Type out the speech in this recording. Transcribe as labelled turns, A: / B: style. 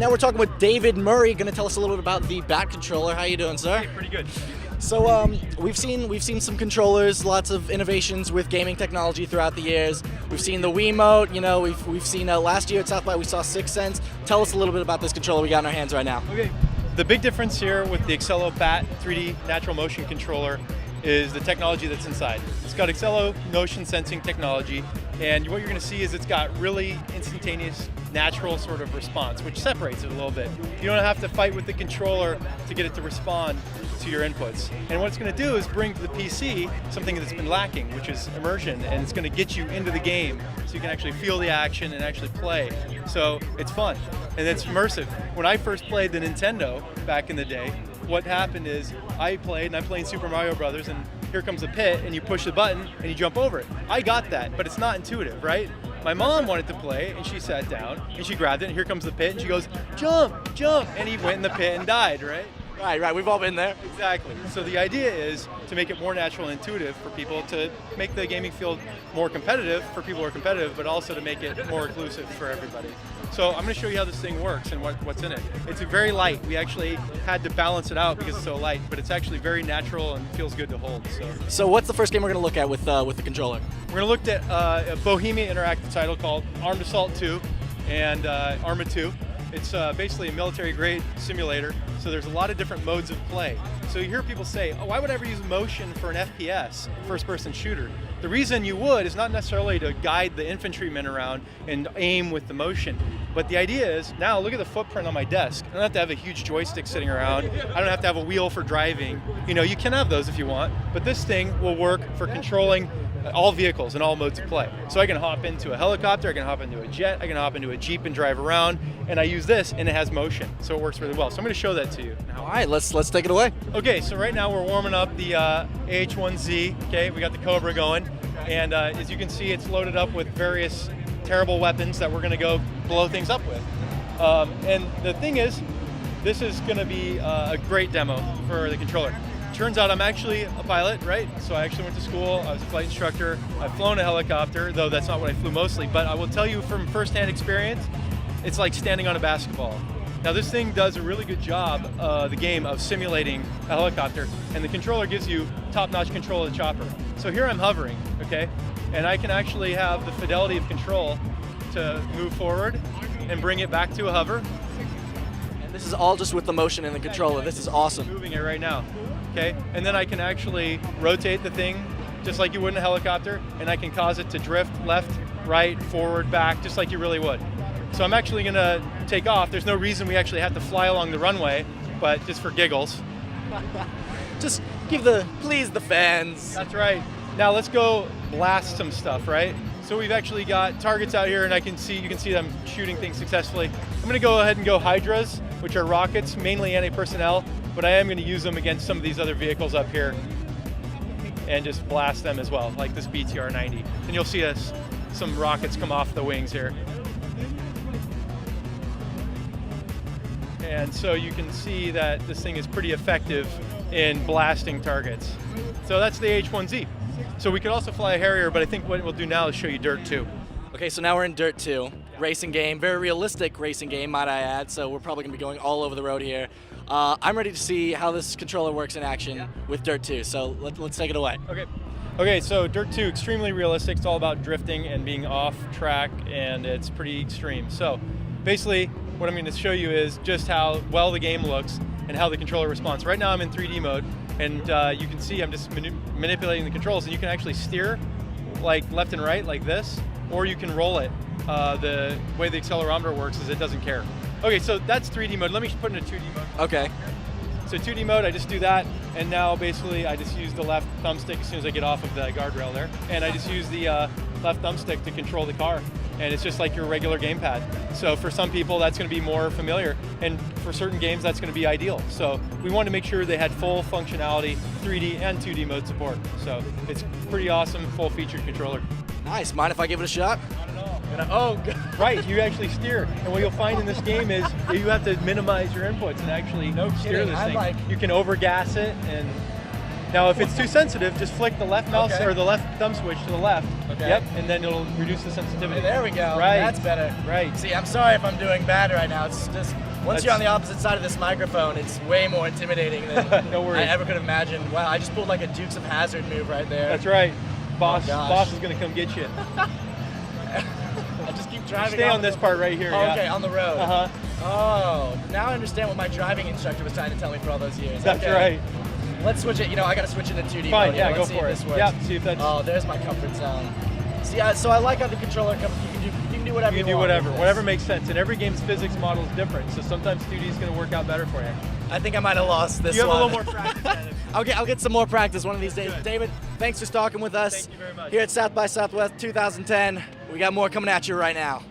A: now we're talking with David Murray, going to tell us a little bit about the Bat controller. How you doing, sir?
B: Hey, pretty good.
A: So we've seen some controllers, lots of innovations with gaming technology throughout the years. We've seen the Wiimote. You know, we've seen last year at South by we saw 6 Sense. Tell us a little bit about this controller we got in our hands right now.
B: Okay. The big difference here with the Axelo Bat 3D natural motion controller is the technology that's inside. It's got Axelo motion sensing technology, and what you're going to see is it's got really instantaneous, natural sort of response, which separates it a little bit. You don't have to fight with the controller to get it to respond to your inputs. And what it's going to do is bring to the PC something that's been lacking, which is immersion, and it's going to get you into the game so you can actually feel the action and actually play. So it's fun, and it's immersive. When I first played the Nintendo back in the day, what happened is I played, and I'm playing Super Mario Brothers, and here comes a pit, and you push the button, and you jump over it. I got that, but it's not intuitive, right? My mom wanted to play, and she sat down, and she grabbed it, and here comes the pit, and she goes, jump, jump, and he went in the pit and died, right?
A: Right, we've all been there.
B: Exactly. So the idea is to make it more natural and intuitive for people, to make the gaming field more competitive for people who are competitive, but also to make it more inclusive for everybody. So I'm going to show you how this thing works and what's in it. It's very light. We actually had to balance it out because it's so light, but it's actually very natural and feels good to hold.
A: So what's the first game we're going to look at with the controller?
B: We're going to look at a Bohemia interactive title called Armed Assault 2 and Arma 2. It's basically a military-grade simulator, so there's a lot of different modes of play. So you hear people say, oh, why would I ever use motion for an FPS, first-person shooter? The reason you would is not necessarily to guide the infantrymen around and aim with the motion, but the idea is, now look at the footprint on my desk. I don't have to have a huge joystick sitting around. I don't have to have a wheel for driving. You know, you can have those if you want, but this thing will work for controlling all vehicles and all modes of play. So I can hop into a helicopter, I can hop into a jet, I can hop into a Jeep and drive around, and I use this and it has motion, so it works really well. So I'm going to show that to you now.
A: All right, let's take it away.
B: Okay, so right now we're warming up the AH-1Z. Okay, we got the Cobra going, and as you can see, it's loaded up with various terrible weapons that we're going to go blow things up with. And the thing is, this is going to be a great demo for the controller. Turns out I'm actually a pilot, right? So I actually went to school, I was a flight instructor, I've flown a helicopter, though that's not what I flew mostly, but I will tell you from firsthand experience, it's like standing on a basketball. Now this thing does a really good job, the game, of simulating a helicopter, and the controller gives you top-notch control of the chopper. So here I'm hovering, okay? And I can actually have the fidelity of control to move forward and bring it back to a hover.
A: And this is all just with the motion in the controller. This is awesome.
B: I'm moving it right now. Okay, and then I can actually rotate the thing just like you would in a helicopter, and I can cause it to drift left, right, forward, back, just like you really would. So I'm actually going to take off. There's no reason we actually have to fly along the runway, but just for giggles.
A: Just please the fans.
B: That's right. Now let's go blast some stuff, right? So we've actually got targets out here, and you can see them shooting things successfully. I'm going to go ahead and go Hydras, which are rockets, mainly anti-personnel, but I am going to use them against some of these other vehicles up here and just blast them as well, like this BTR-90. And you'll see some rockets come off the wings here. And so you can see that this thing is pretty effective in blasting targets. So that's the H-1Z. So we could also fly a Harrier, but I think what we'll do now is show you Dirt 2.
A: Okay, so now we're in Dirt 2, racing game, very realistic racing game, might I add, so we're probably going to be going all over the road here. I'm ready to see how this controller works in action with Dirt 2, so let's take it away.
B: Okay, so Dirt 2, extremely realistic. It's all about drifting and being off track, and it's pretty extreme. So basically, what I'm going to show you is just how well the game looks and how the controller responds. Right now I'm in 3D mode, and you can see I'm just manipulating the controls, and you can actually steer like left and right like this, or you can roll it. The way the accelerometer works is it doesn't care. Okay, so that's 3D mode. Let me put it in a 2D mode.
A: Okay.
B: So 2D mode, I just do that, and now basically I just use the left thumbstick as soon as I get off of the guardrail there, and I just use the left thumbstick to control the car, and it's just like your regular gamepad. So for some people, that's going to be more familiar, and for certain games, that's going to be ideal. So we wanted to make sure they had full functionality, 3D and 2D mode support. So it's pretty awesome, full-featured controller.
A: Nice. Mind if I give it a shot?
B: Right, you actually steer. And what you'll find in this game is you have to minimize your inputs and actually steer this thing. You can overgas it, and now if it's too sensitive, just flick the left mouse or the left thumb switch to the left.
A: Okay.
B: Yep, and then it'll reduce the sensitivity.
A: There we go.
B: Right.
A: That's better.
B: Right.
A: See, I'm sorry if I'm doing bad right now. It's just Once you're on the opposite side of this microphone, it's way more intimidating than
B: No worries.
A: I ever could have imagined. Wow, I just pulled like a Dukes of Hazzard move right there.
B: That's right. Boss,
A: gosh.
B: boss is going to come get you.
A: I just keep driving.
B: Stay on this part right here.
A: Oh,
B: yeah.
A: okay, on the road.
B: Uh-huh.
A: Oh, now I understand what my driving instructor was trying to tell me for all those years.
B: That's
A: Okay.
B: right.
A: Let's switch it. You know, I got to switch into 2D
B: Fine,
A: mode.
B: yeah,
A: Let's
B: go
A: see
B: for
A: if
B: it.
A: this works.
B: Yeah, see if that's...
A: Oh, there's my comfort zone. See, so I like how the controller comes. You can do whatever
B: You
A: you
B: can do
A: want
B: whatever.
A: with this.
B: Whatever makes sense. And every game's physics model is different, so sometimes 2D is going to work out better for you.
A: I think I might have lost this
B: You have
A: one.
B: a little more practice at it.
A: I'll get some more practice one of these days.
B: Good.
A: David, thanks for talking with us
B: Thank you very much.
A: here at South by Southwest 2010. We got more coming at you right now.